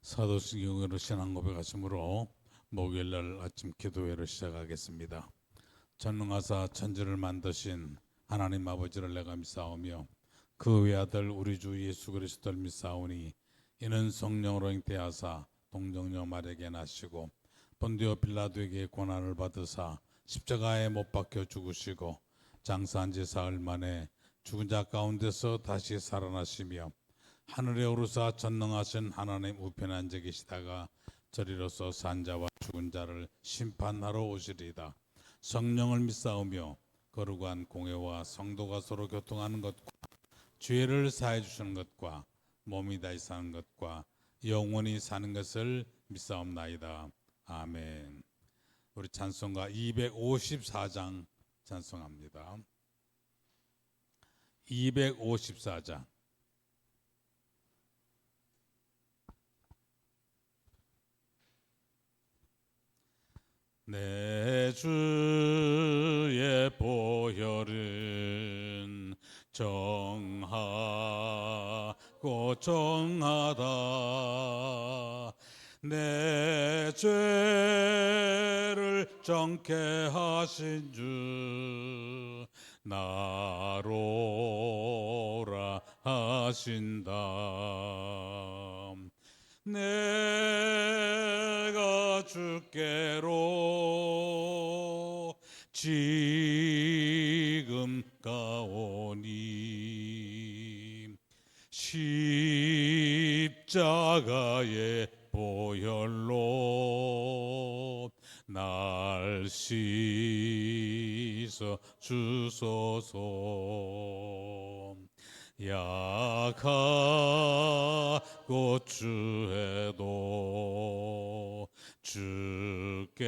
사도신경으로 신앙 고백하심으로 목요일날 아침 기도회를 시작하겠습니다. 전능하사 천지를 만드신 하나님 아버지를 내가 믿사오며 그 외아들 우리 주 예수 그리스도를 믿사오니 이는 성령으로 잉태하사 동정녀 마리아에게 나시고 본디오 빌라도에게 고난을 받으사 십자가에 못 박혀 죽으시고 장사한 지 사흘 만에 죽은 자 가운데서 다시 살아나시며 하늘에 오르사 전능하신 하나님 우편에 앉아 계시다가 저리로서 산 자와 죽은 자를 심판하러 오시리이다. 성령을 믿사오며 거룩한 공회와 성도가 서로 교통하는 것과 죄를 사해 주시는 것과 몸이 다시 사는 것과 영원히 사는 것을 믿사옵나이다. 아멘. 우리 찬송가 254장 찬송합니다. 254장. 내 주의 보혈은 정하고 정하다. 내 죄를 정케 하신 주 나로라 하신다. 내가 주께로 지금 가오니 십자가의 보혈로 날 씻어 주소서. 약하고 주해도 주께로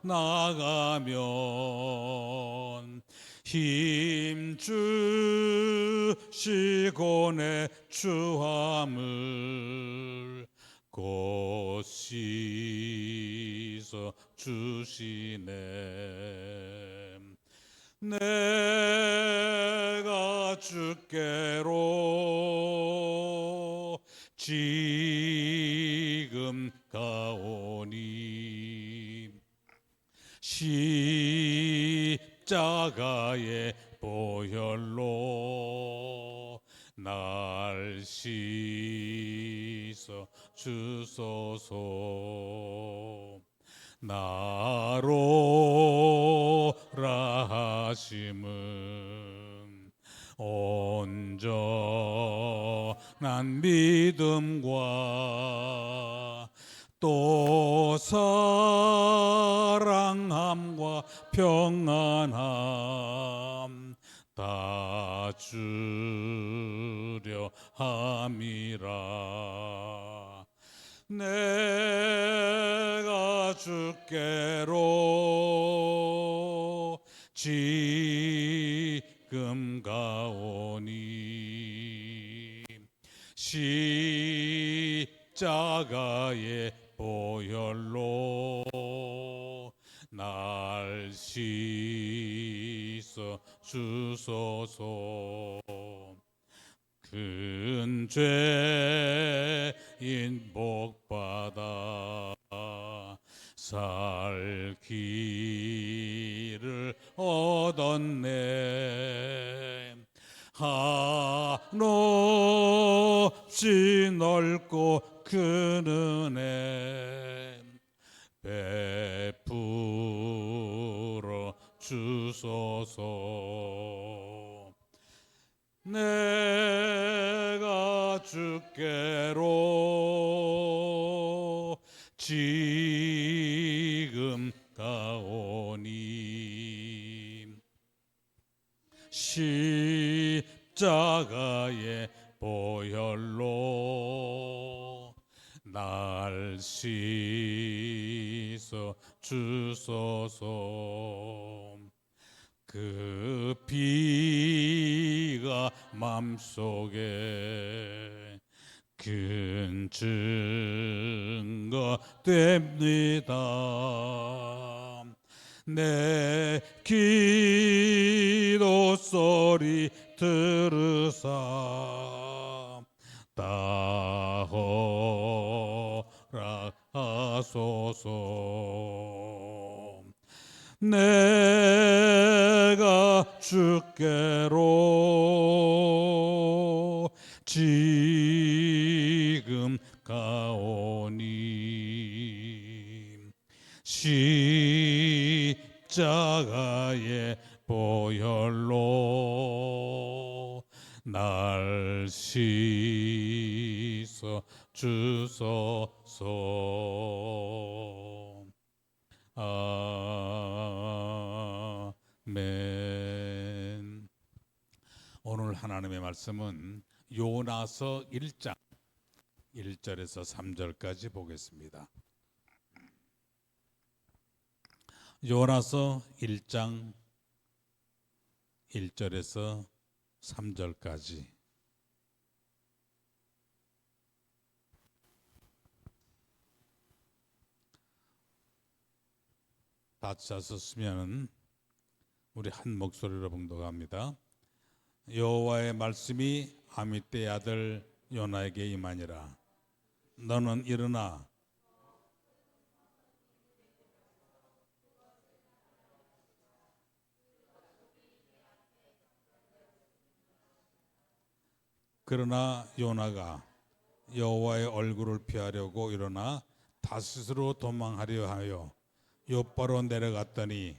나가면 힘 주시고 내 추함을 곧 씻어 주시네. 내가 주께로 지금 가오니 십자가의 보혈로 날 씻어 주소서. 나로라 하심은 온전한 믿음과 또 사랑함과 평안함 다 주려 함이라. 내가 주께로 지금 가오니 십자가의 보혈로 날 씻어 주소서. 큰 죄인 복받아 살 길을 얻었네. 한없이 넓고 큰 은혜 베풀어 주소서. 내가 주께로 지금 가오니 십자가의 보혈로 날 씻어 주소서. 그 피가 맘속에 큰 증거 됩니다. 내 기도 소리 들으사 다 하소서. 내가 주께로 지금 가오니 십자가의 보혈로 날 씻어 주소서. 아멘. 오늘 하나님의 말씀은 요나서 1장 1절에서 3절까지 보겠습니다. 요나서 1장 1절에서 3절까지. 다 찾았으면 우리 한 목소리로 봉독합니다. 여호와의 말씀이 아미떼의 아들 요나에게 임하니라. 너는 일어나 그러나 요나가 여호와의 얼굴을 피하려고 일어나 다시스로 도망하려 하여 욥바로 내려갔더니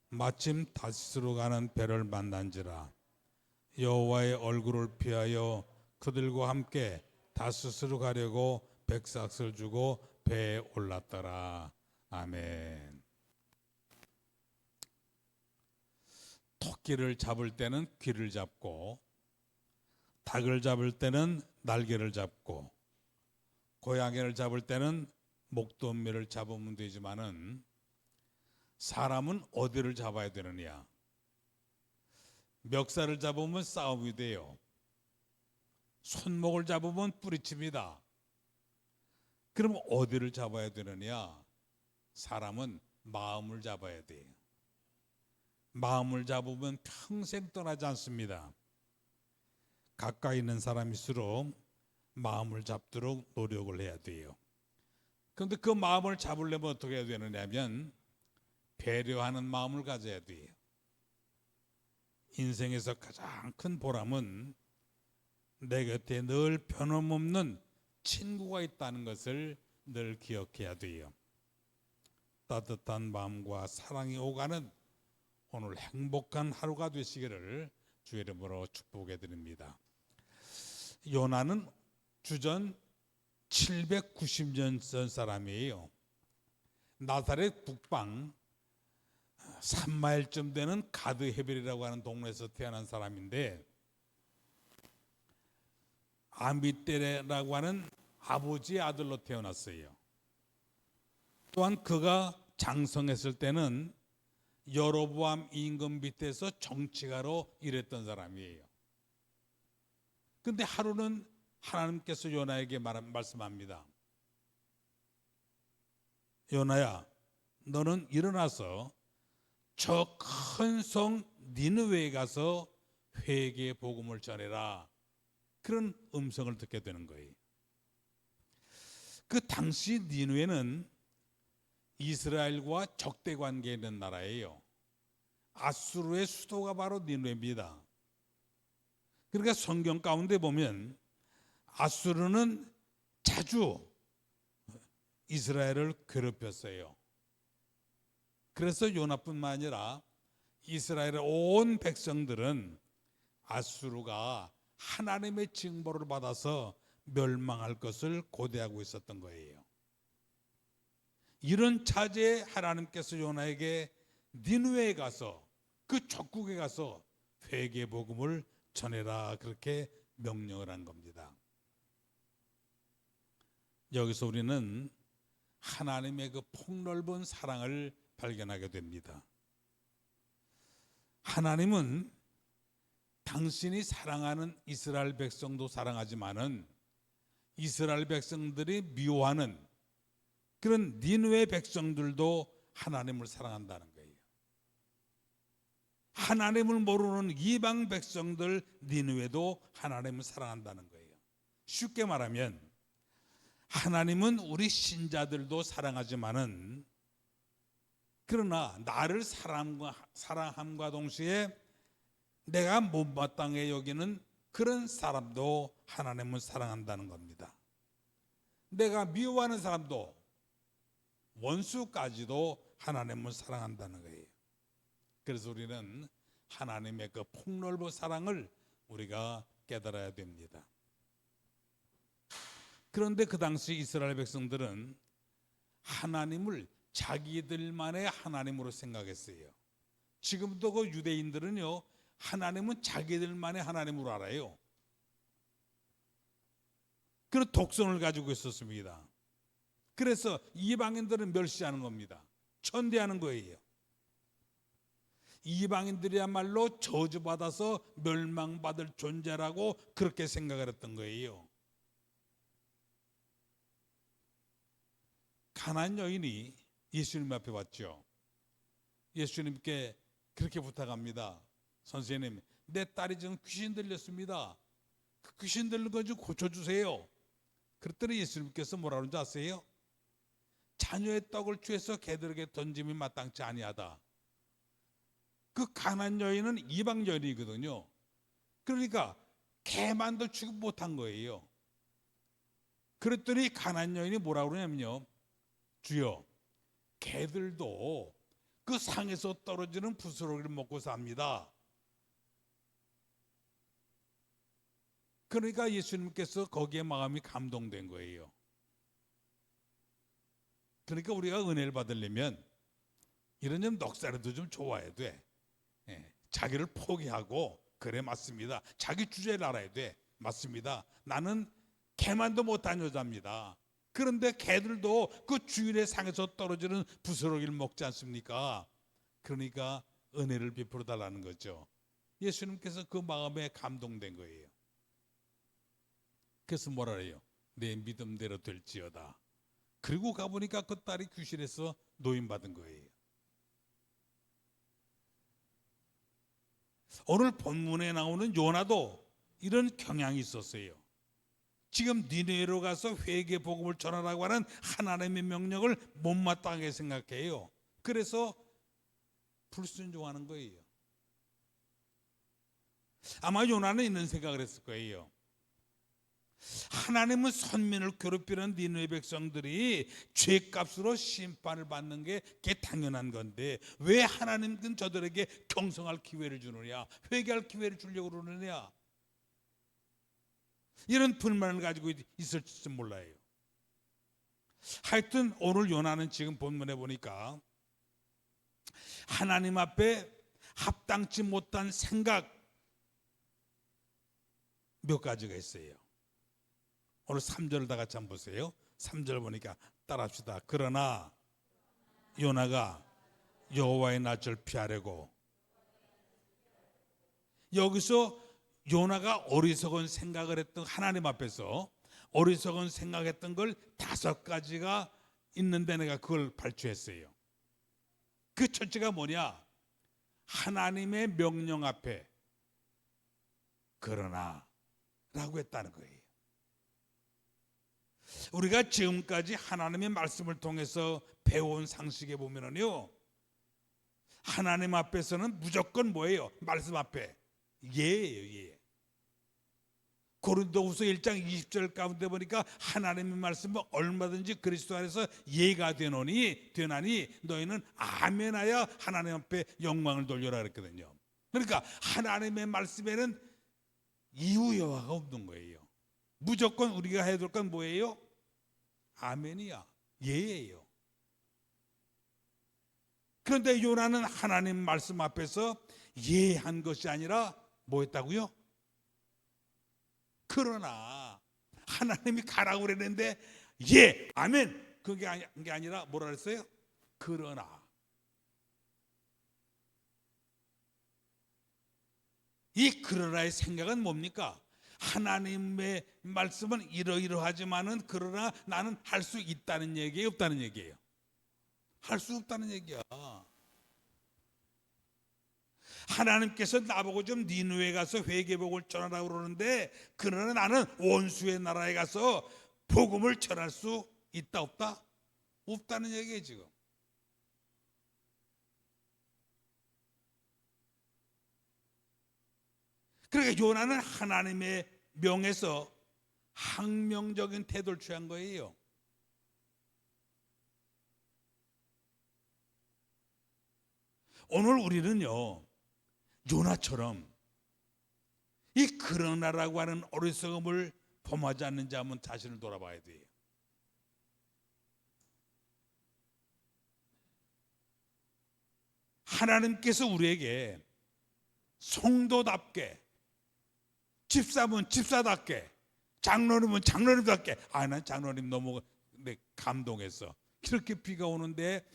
마침 다시스로 가는 배를 만난지라. 여호와의 얼굴을 피하여 그들과 함께 다시스로 가려고 백삭을 주고 배에 올랐더라. 아멘. 토끼를 잡을 때는 귀를 잡고, 닭을 잡을 때는 날개를 잡고, 고양이를 잡을 때는 목덜미를 잡으면 되지만은 사람은 어디를 잡아야 되느냐? 멱살을 잡으면 싸움이 돼요. 손목을 잡으면 뿌리칩니다. 그럼 어디를 잡아야 되느냐? 사람은 마음을 잡아야 돼요. 마음을 잡으면 평생 떠나지 않습니다. 가까이 있는 사람일수록 마음을 잡도록 노력을 해야 돼요. 그런데 그 마음을 잡으려면 어떻게 해야 되느냐면 배려하는 마음을 가져야 돼요. 인생에서 가장 큰 보람은 내 곁에 늘 변함없는 친구가 있다는 것을 늘 기억해야 돼요. 따뜻한 마음과 사랑이 오가는 오늘 행복한 하루가 되시기를 주의 이름으로 축복해 드립니다. 요나는 주전 790년 전 사람이에요. 나사렛 북방 3마일쯤 되는 가드 헤벨이라고 하는 동네에서 태어난 사람인데, 아미떼라고 하는 아버지의 아들로 태어났어요. 또한 그가 장성했을 때는 여로보암 임금 밑에서 정치가로 일했던 사람이에요. 근데 하루는 하나님께서 요나에게 말씀합니다. 요나야, 너는 일어나서 저 큰 성 니느웨에 가서 회개의 복음을 전해라. 그런 음성을 듣게 되는 거예요. 그 당시 니느웨는 이스라엘과 적대 관계에 있는 나라예요. 아수르의 수도가 바로 니느웨입니다. 그러니까 성경 가운데 보면 아수르는 자주 이스라엘을 괴롭혔어요. 그래서 요나뿐만 아니라 이스라엘의 온 백성들은 아수르가 하나님의 징벌을 받아서 멸망할 것을 고대하고 있었던 거예요. 이런 차제에 하나님께서 요나에게 니느웨에 가서 그 적국에 가서 회개 복음을 전해라, 그렇게 명령을 한 겁니다. 여기서 우리는 하나님의 그 폭넓은 사랑을 발견하게 됩니다. 하나님은 당신이 사랑하는 이스라엘 백성도 사랑하지만은 이스라엘 백성들이 미워하는 그런 니느웨 백성들도 하나님을 사랑한다는 거예요. 하나님을 모르는 이방 백성들 니느웨도 하나님을 사랑한다는 거예요. 쉽게 말하면 하나님은 우리 신자들도 사랑하지만은 그러나 나를 사랑함과 동시에 내가 못마땅해 여기는 그런 사람도 하나님은 사랑한다는 겁니다. 내가 미워하는 사람도, 원수까지도 하나님은 사랑한다는 거예요. 그래서 우리는 하나님의 그 폭넓은 사랑을 우리가 깨달아야 됩니다. 그런데 그 당시 이스라엘 백성들은 하나님을 자기들만의 하나님으로 생각했어요. 지금도 그 유대인들은요, 하나님은 자기들만의 하나님으로 알아요. 그런 독성을 가지고 있었습니다. 그래서 이방인들은 멸시하는 겁니다. 천대하는 거예요. 이방인들이야말로 저주받아서 멸망받을 존재라고 그렇게 생각을 했던 거예요. 가나안 여인이 예수님 앞에 왔죠. 예수님께 그렇게 부탁합니다. 선생님, 내 딸이 지금 귀신 들렸습니다. 그 귀신 들린 거 좀 고쳐주세요. 그랬더니 예수님께서 뭐라 그런지 아세요? 자녀의 떡을 취해서 개들에게 던짐이 마땅치 아니하다. 그 가나안 여인은 이방 여인이거든요. 그러니까 개만도 취급 못한 거예요. 그랬더니 가나안 여인이 뭐라 그러냐면요, 주여, 개들도 그 상에서 떨어지는 부스러기를 먹고 삽니다. 그러니까 예수님께서 거기에 마음이 감동된 거예요. 그러니까 우리가 은혜를 받으려면 이런 좀 넉살에도 좀 좋아야 돼. 자기를 포기하고, 그래 맞습니다, 자기 주제를 알아야 돼. 맞습니다, 나는 개만도 못한 여자입니다. 그런데 개들도 그 주일의 상에서 떨어지는 부스러기를 먹지 않습니까? 그러니까 은혜를 베풀어 달라는 거죠. 예수님께서 그 마음에 감동된 거예요. 그래서 뭐라 해요? 내 믿음대로 될지어다. 그리고 가보니까 그 딸이 귀신에서 노인받은 거예요. 오늘 본문에 나오는 요나도 이런 경향이 있었어요. 지금 니느웨로 가서 회개 복음을 전하라고 하는 하나님의 명령을 못마땅하게 생각해요. 그래서 불순종하는 거예요. 아마 요나는 이런 생각을 했을 거예요. 하나님은 선민을 괴롭히는 니느웨 백성들이 죄값으로 심판을 받는 게 그게 당연한 건데 왜 하나님은 저들에게 경성할 기회를 주느냐, 회개할 기회를 주려고 그러느냐, 이런 불만을 가지고 있을지 몰라요. 하여튼 오늘 요나는 지금 본문에 보니까 하나님 앞에 합당치 못한 생각 몇 가지가 있어요. 오늘 3절을 다 같이 한번 보세요. 3절 보니까 따라합시다. 그러나 요나가 여호와의 낯을 피하려고. 여기서 요나가 어리석은 생각을 했던, 하나님 앞에서 어리석은 생각했던 걸 5가지가 있는데 내가 그걸 발췌했어요. 그 첫째가 뭐냐? 하나님의 명령 앞에 그러나 라고 했다는 거예요. 우리가 지금까지 하나님의 말씀을 통해서 배워온 상식에 보면은요, 하나님 앞에서는 무조건 뭐예요? 말씀 앞에 예예요, 예. 고린도후서 1장 20절 가운데 보니까 하나님의 말씀은 얼마든지 그리스도 안에서 예가 되나니 너희는 아멘하여 하나님 앞에 영광을 돌려라 그랬거든요. 그러니까 하나님의 말씀에는 이유 여하가 없는 거예요. 무조건 우리가 해야 될 건 뭐예요? 아멘이야, 예예요. 그런데 요나는 하나님 말씀 앞에서 예한 것이 아니라 뭐 했다고요? 그러나 하나님이 가라고 그랬는데 예, 아멘, 그게 아니라 뭐라 그랬어요? 그러나. 이 그러나의 생각은 뭡니까? 하나님의 말씀은 이러이러하지만은 그러나 나는 할 수 있다는 얘기예요, 없다는 얘기예요? 할 수 없다는 얘기야. 하나님께서 나보고 좀 니느웨 가서 회개복을 전하라고 그러는데 그러나 나는 원수의 나라에 가서 복음을 전할 수 있다 없다? 없다는 얘기예요 지금. 그러니까 요나는 하나님의 명에서 항명적인 태도를 취한 거예요. 오늘 우리는요, 요나처럼 이 그러나라고 하는 어리석음을 범하지 않는지 한번 자신을 돌아봐야 돼요. 하나님께서 우리에게 성도답게, 집사면 집사답게, 장로님은 장로님답게, 난 장로님 너무 감동했어. 이렇게 비가 오는데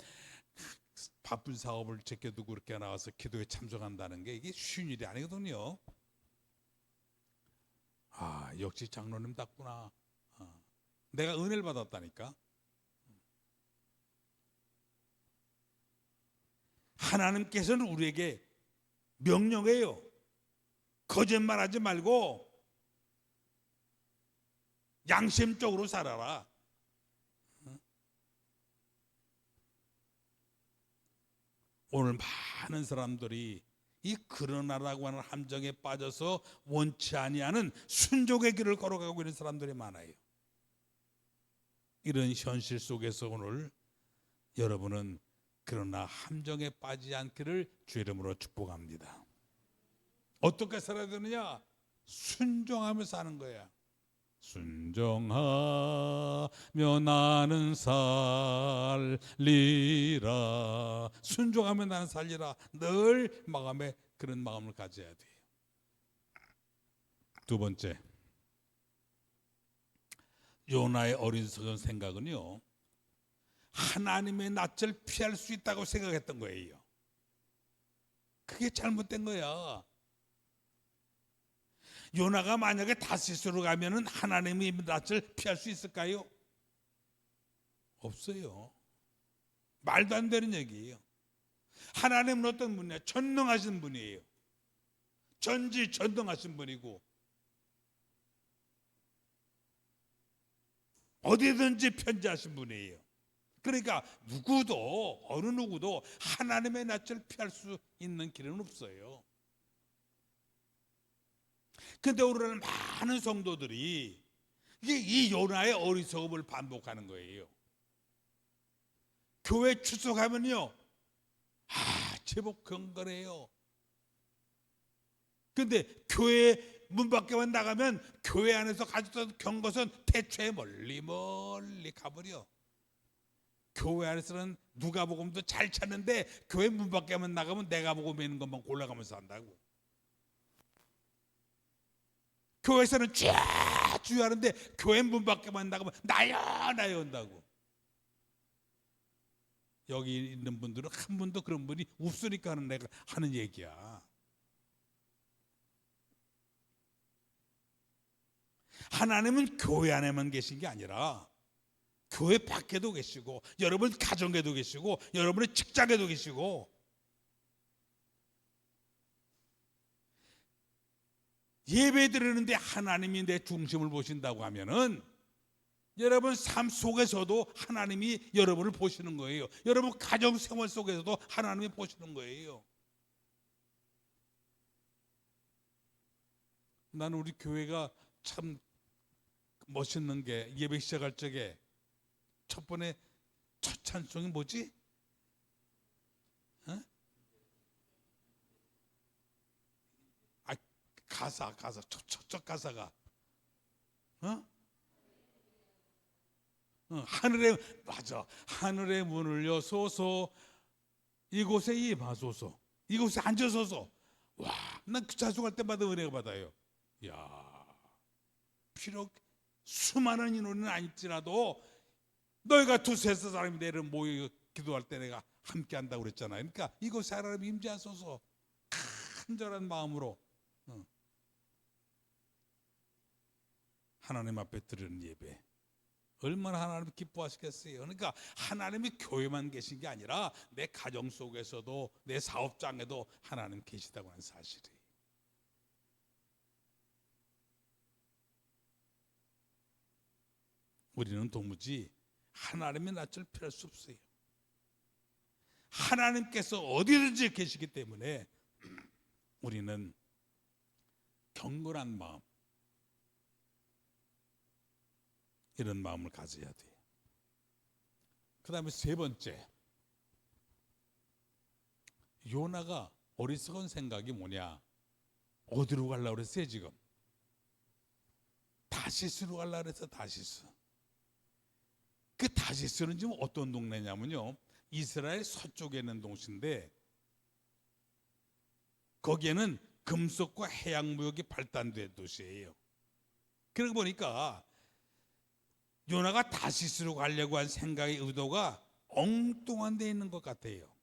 바쁜 사업을 제껴두고 그렇게 나와서 기도에 참석한다는 게 이게 쉬운 일이 아니거든요. 역시 장로님답구나. 내가 은혜를 받았다니까. 하나님께서는 우리에게 명령해요. 거짓말하지 말고 양심적으로 살아라. 오늘 많은 사람들이 이 그러나라고 하는 함정에 빠져서 원치 아니하는 순종의 길을 걸어가고 있는 사람들이 많아요. 이런 현실 속에서 오늘 여러분은 그러나 함정에 빠지지 않기를 주의 이름으로 축복합니다. 어떻게 살아야 되느냐? 순종하며 사는 거야. 순종하며 나는 살리라. 순종하며 나는 살리라. 늘 마음에 그런 마음을 가져야 돼요. 두 번째, 요나의 어리석은 생각은요, 하나님의 낯을 피할 수 있다고 생각했던 거예요. 그게 잘못된 거야. 요나가 만약에 다시스로 가면은 하나님의 낯을 피할 수 있을까요? 없어요. 말도 안 되는 얘기예요. 하나님은 어떤 분이에요? 전능하신 분이에요. 전지전능하신 분이고 어디든지 편지하신 분이에요. 그러니까 누구도 어느 누구도 하나님의 낯을 피할 수 있는 길은 없어요. 근데 우리는 많은 성도들이 이 요나의 어리석음을 반복하는 거예요. 교회 출석하면요, 제법 경건해요. 근데 교회 문 밖에만 나가면 교회 안에서 가졌던 경것은 태초에 멀리 가버려. 교회 안에서는 누가복음도 잘 찾는데 교회 문 밖에만 나가면 내가 복음 있는 것만 골라가면서 한다고. 교회에서는 쥐 하는데 교회 문 밖에만 나가면 나야 한다고. 여기 있는 분들은 한 분도 그런 분이 없으니까 내가 하는 얘기야. 하나님은 교회 안에만 계신 게 아니라 교회 밖에도 계시고 여러분 가정에도 계시고 여러분의 직장에도 계시고 예배 드리는데 하나님이 내 중심을 보신다고 하면은 여러분 삶 속에서도 하나님이 여러분을 보시는 거예요. 여러분 가정 생활 속에서도 하나님이 보시는 거예요. 나는 우리 교회가 참 멋있는 게 예배 시작할 적에 첫 번에 첫 찬송이 뭐지? 가사 첫 가사가 하늘의 맞아. 하늘의 문을 여소서 이곳에 임하소서 이곳에 앉으소서. 와, 난 그 찬송할 때마다 은혜가 받아요. 야, 비록 수많은 인원은 아닐지라도 너희가 두세 사람이 내를 모여 기도할 때 내가 함께 한다고 그랬잖아요. 그러니까 이곳에 하나님 임재하소서 간절한 마음으로 하나님 앞에 드리는 예배 얼마나 하나님 기뻐하시겠어요. 그러니까 하나님이 교회만 계신 게 아니라 내 가정 속에서도 내 사업장에도 하나님 계시다고 하는 사실이에요. 우리는 도무지 하나님의 낯을 피할 수 없어요. 하나님께서 어디든지 계시기 때문에 우리는 경건한 마음, 이런 마음을 가져야 돼요. 그 다음에 세 번째, 요나가 어리석은 생각이 뭐냐? 어디로 가려고 그랬어요 지금? 다시스로 가려고 그래서 다시스. 그 다시스는 지금 어떤 동네냐면요, 이스라엘 서쪽에 있는 도시인데 거기에는 금속과 해양무역이 발달된 도시예요. 그러고 보니까 요나가 다시스로 가려고 한 생각의 의도가 엉뚱한 데 있는 것 같아요.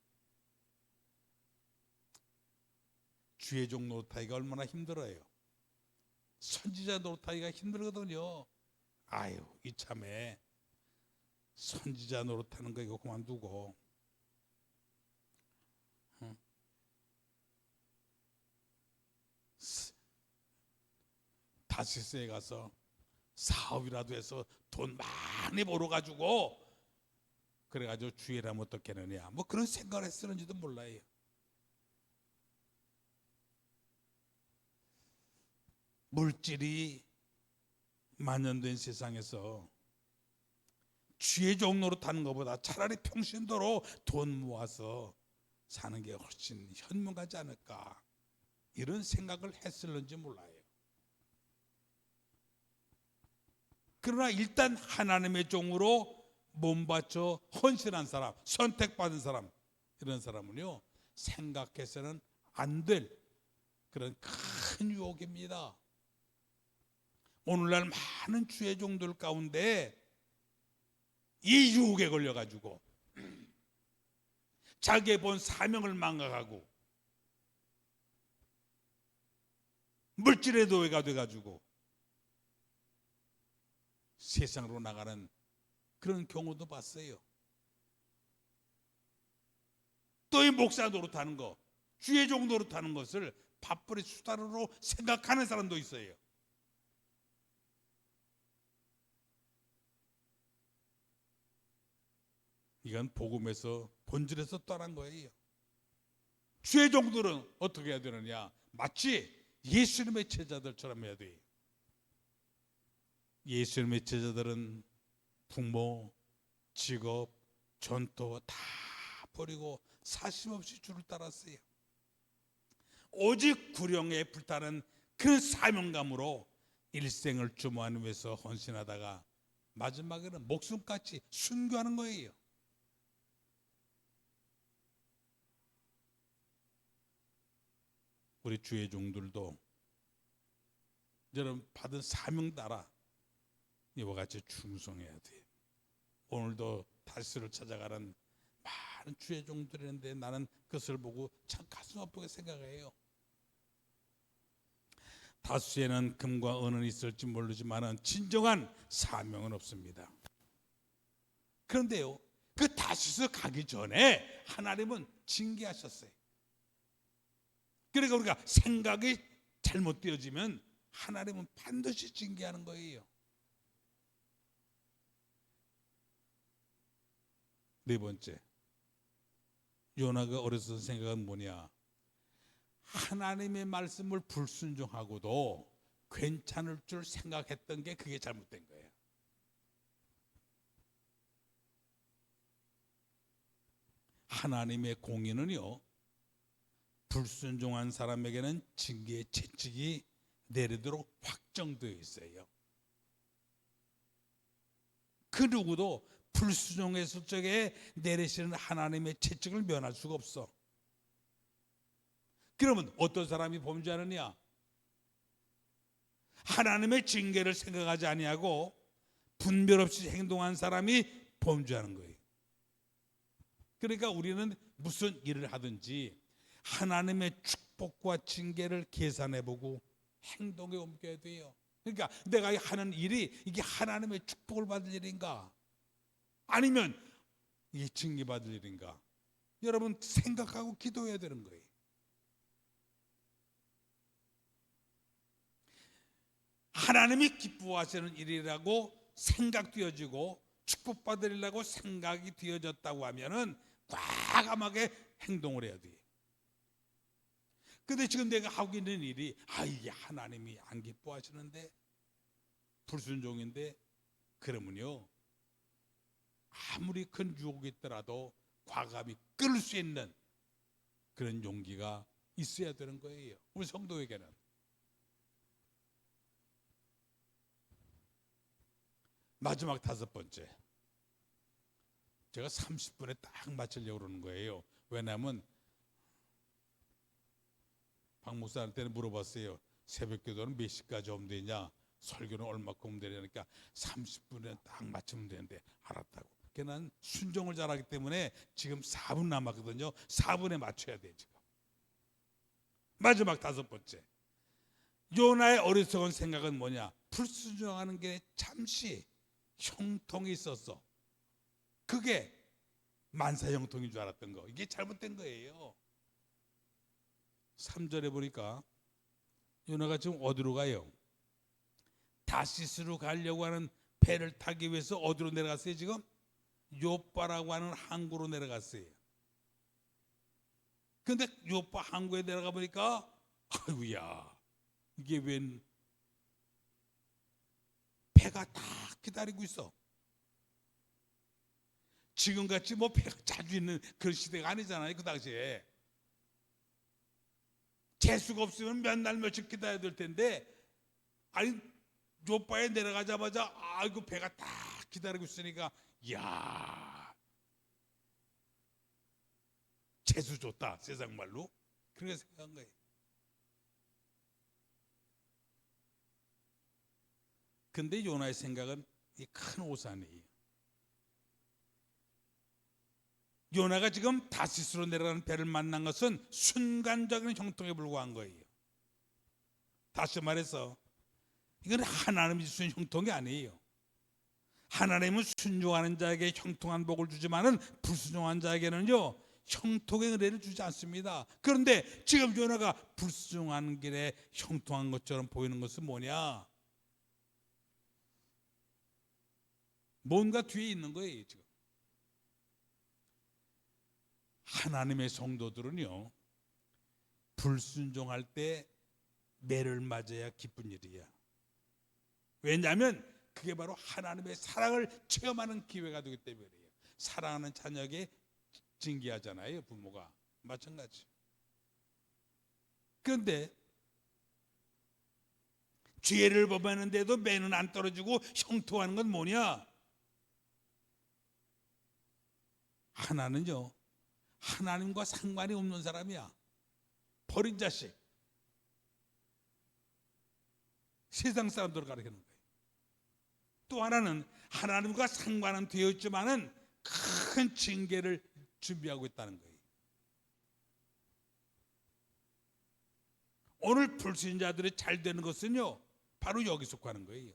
주의 종 노릇하기가 얼마나 힘들어요. 선지자 노릇하기가 힘들거든요. 아유, 이참에 선지자 노릇하는 거 이거 그만두고 다시스에 가서 사업이라도 해서 돈 많이 벌어가지고 그래가지고 주일하면 어떻겠느냐, 뭐 그런 생각을 했었는지도 몰라요. 물질이 만연된 세상에서 주의 종 노릇하는 것보다 차라리 평신도로 돈 모아서 사는 게 훨씬 현명하지 않을까, 이런 생각을 했을는지 몰라요. 그러나 일단 하나님의 종으로 몸바쳐 헌신한 사람, 선택받은 사람, 이런 사람은요 생각해서는 안 될 그런 큰 유혹입니다. 오늘날 많은 주의 종들 가운데 이 유혹에 걸려가지고 자기의 본 사명을 망각하고 물질의 노예가 돼가지고 세상으로 나가는 그런 경우도 봤어요. 또 이 목사 노릇하는 거, 주의 종 노릇하는 것을 밥벌이 수단으로 생각하는 사람도 있어요. 이건 복음에서 본질에서 떠난 거예요. 주의 종들은 어떻게 해야 되느냐? 마치 예수님의 제자들처럼 해야 돼요. 예수님의 제자들은 부모, 직업, 전토 다 버리고 사심없이 주를 따랐어요. 오직 구령에 불타는 그 사명감으로 일생을 주 안에서 헌신하다가 마지막에는 목숨까지 순교하는 거예요. 우리 주의 종들도 여러분 받은 사명 따라 이와 같이 충성해야 돼요. 오늘도 다시스를 찾아가는 많은 주의 종들인데 나는 그것을 보고 참 가슴 아프게 생각해요. 다수에는 금과 은은 있을지 모르지만 진정한 사명은 없습니다. 그런데요, 그 다시스 가기 전에 하나님은 징계하셨어요. 그러니까 우리가 생각이 잘못되어지면 하나님은 반드시 징계하는 거예요. 네 번째, 요나가 어렸을 때 생각은 뭐냐? 하나님의 말씀을 불순종하고도 괜찮을 줄 생각했던 게 그게 잘못된 거예요. 하나님의 공의는요, 불순종한 사람에게는 징계의 채찍이 내리도록 확정되어 있어요. 그 누구도 불순종했을 적에 내리시는 하나님의 채찍을 면할 수가 없어. 그러면 어떤 사람이 범죄하느냐? 하나님의 징계를 생각하지 아니하고 분별 없이 행동한 사람이 범죄하는 거예요. 그러니까 우리는 무슨 일을 하든지 하나님의 축복과 징계를 계산해보고 행동에 옮겨야 돼요. 그러니까 내가 하는 일이 이게 하나님의 축복을 받을 일인가, 아니면 이게 징계받을 일인가, 여러분 생각하고 기도해야 되는 거예요. 하나님이 기뻐하시는 일이라고 생각되어지고 축복받으려고 생각이 되어졌다고 하면은 과감하게 행동을 해야 돼. 근데 지금 내가 하고 있는 일이 이게 하나님이 안 기뻐하시는데, 불순종인데, 그러면요 아무리 큰 유혹이 있더라도 과감히 끊을 수 있는 그런 용기가 있어야 되는 거예요, 우리 성도에게는. 마지막 5번째, 제가 30분에 딱 마치려고 그러는 거예요. 왜냐하면 박 목사한테는 물어봤어요. 새벽 기도는 몇 시까지 오면 되냐, 설교는 얼마큼 오면 되냐니까 30분에 딱 맞추면 되는데 알았다고. 그러니까 난 순종을 잘하기 때문에 지금 4분 남았거든요. 4분에 맞춰야 돼 지금. 마지막 5번째, 요나의 어리석은 생각은 뭐냐, 불순종하는 게 잠시 형통이 있었어. 그게 만사 형통인 줄 알았던 거, 이게 잘못된 거예요. 3절에 보니까 요나가 지금 어디로 가요? 다시스로 가려고 하는 배를 타기 위해서 어디로 내려갔어요? 지금 요빠라고 하는 항구로 내려갔어요. 근데 요빠 항구에 내려가 보니까 아이고야, 이게 웬 배가 딱 기다리고 있어. 지금같이 뭐 배가 자주 있는 그런 시대가 아니잖아요. 그 당시에 재수가 없으면 몇 날 며칠 기다려야 될 텐데, 아니 요바에 내려가자마자 아이고 배가 딱 기다리고 있으니까 이야, 재수 좋다, 세상 말로 그렇게 생각한 거예요. 근데 요나의 생각은 이 큰 오산이에요. 요나가 지금 다시스로 내려가는 배를 만난 것은 순간적인 형통에 불과한 거예요. 다시 말해서 이건 하나님이 주신 형통이 아니에요. 하나님은 순종하는 자에게 형통한 복을 주지만은 불순종한 자에게는요 형통의 은혜를 주지 않습니다. 그런데 지금 요나가 불순종하는 길에 형통한 것처럼 보이는 것은 뭐냐, 뭔가 뒤에 있는 거예요. 지금 하나님의 성도들은요 불순종할 때 매를 맞아야 기쁜 일이야. 왜냐하면 그게 바로 하나님의 사랑을 체험하는 기회가 되기 때문이에요. 사랑하는 자녀에게 징계하잖아요, 부모가. 마찬가지. 그런데 죄를 범하는데도 매는 안 떨어지고 형통하는 건 뭐냐, 하나는요 하나님과 상관이 없는 사람이야. 버린 자식. 세상 사람들을 가리키는 거예요. 또 하나는 하나님과 상관은 되어 있지만은 큰 징계를 준비하고 있다는 거예요. 오늘 불신자들이 잘 되는 것은요 바로 여기 속하는 거예요.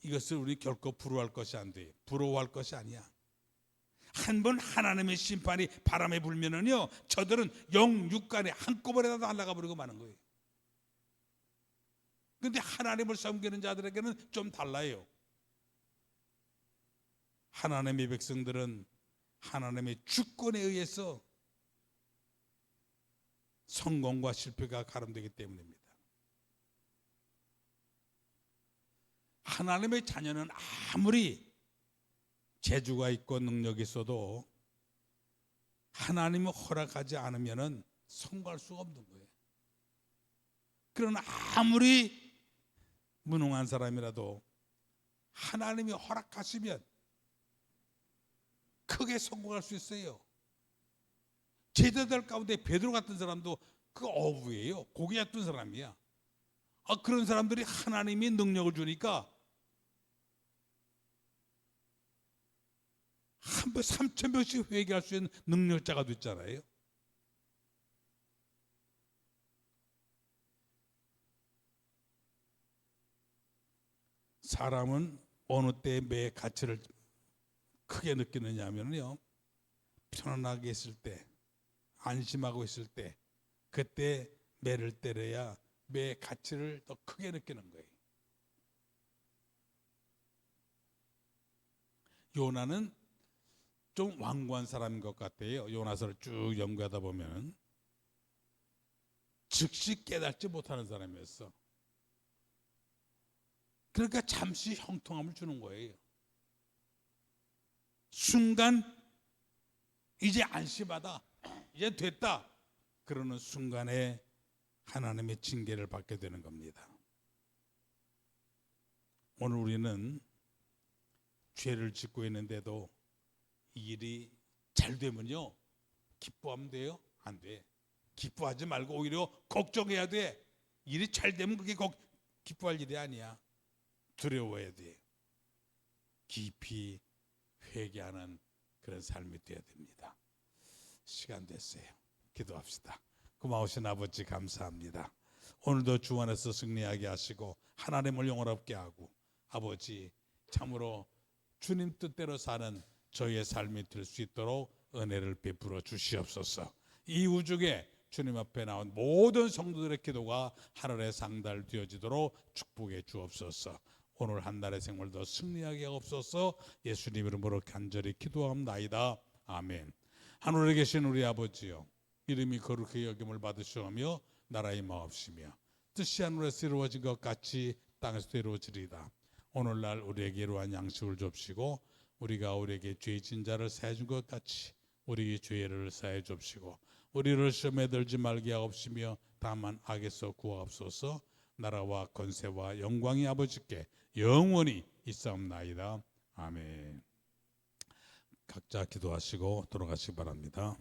이것을 우리 결코 부러워할 것이 안 돼요. 부러워할 것이 아니야. 한 번 하나님의 심판이 바람에 불면은요 저들은 영육간에 한꺼번에 다 날아가 버리고 마는 거예요. 근데 하나님을 섬기는 자들에게는 좀 달라요. 하나님의 백성들은 하나님의 주권에 의해서 성공과 실패가 가름되기 때문입니다. 하나님의 자녀는 아무리 재주가 있고 능력이 있어도 하나님이 허락하지 않으면 성공할 수가 없는 거예요. 그러나 아무리 무능한 사람이라도 하나님이 허락하시면 크게 성공할 수 있어요. 제자들 가운데 베드로 같은 사람도 그 어부예요. 고기 잡던 사람이야. 그런 사람들이 하나님이 능력을 주니까 한 번 3,000명씩 회개할 수 있는 능력자가 됐잖아요. 사람은 어느 때 매의 가치를 크게 느끼느냐 하면요 편안하게 있을 때, 안심하고 있을 때, 그때 매를 때려야 매의 가치를 더 크게 느끼는 거예요. 요나는 좀 완고한 사람인 것 같아요. 요나서를 쭉 연구하다 보면 즉시 깨닫지 못하는 사람이었어. 그러니까 잠시 형통함을 주는 거예요. 순간 이제 안심하다, 이제 됐다 그러는 순간에 하나님의 징계를 받게 되는 겁니다. 오늘 우리는 죄를 짓고 있는데도 일이 잘 되면요 기뻐하면 돼요? 안 돼. 기뻐하지 말고 오히려 걱정해야 돼. 일이 잘 되면 그게 기뻐할 일이 아니야. 두려워해야 돼. 깊이 회개하는 그런 삶이 되어야 됩니다. 시간 됐어요. 기도합시다. 고마우신 아버지 감사합니다. 오늘도 주 안에서 승리하게 하시고 하나님을 영원롭게 하고 아버지 참으로 주님 뜻대로 사는 저희의 삶이 될 수 있도록 은혜를 베풀어 주시옵소서. 이 우주에 주님 앞에 나온 모든 성도들의 기도가 하늘에 상달되어지도록 축복해 주옵소서. 오늘 한 날의 생활도 승리하게 하옵소서. 예수님 이름으로 간절히 기도합나이다. 아멘. 하늘에 계신 우리 아버지여, 이름이 거룩히 여김을 받으시오며 나라의 마옵시며 뜻이 하늘에서 이루어진 것 같이 땅에서도 이루어지리이다. 오늘날 우리에게 이러한 양식을 줍시고 우리가 우리에게 죄 진 자를 사해 준 것 같이 우리의 죄를 사해 줍시고 우리를 시험에 들지 말게 하옵시며 다만 악에서 구하옵소서. 나라와 권세와 영광이 아버지께 영원히 있사옵나이다. 아멘. 각자 기도하시고 돌아가시기 바랍니다.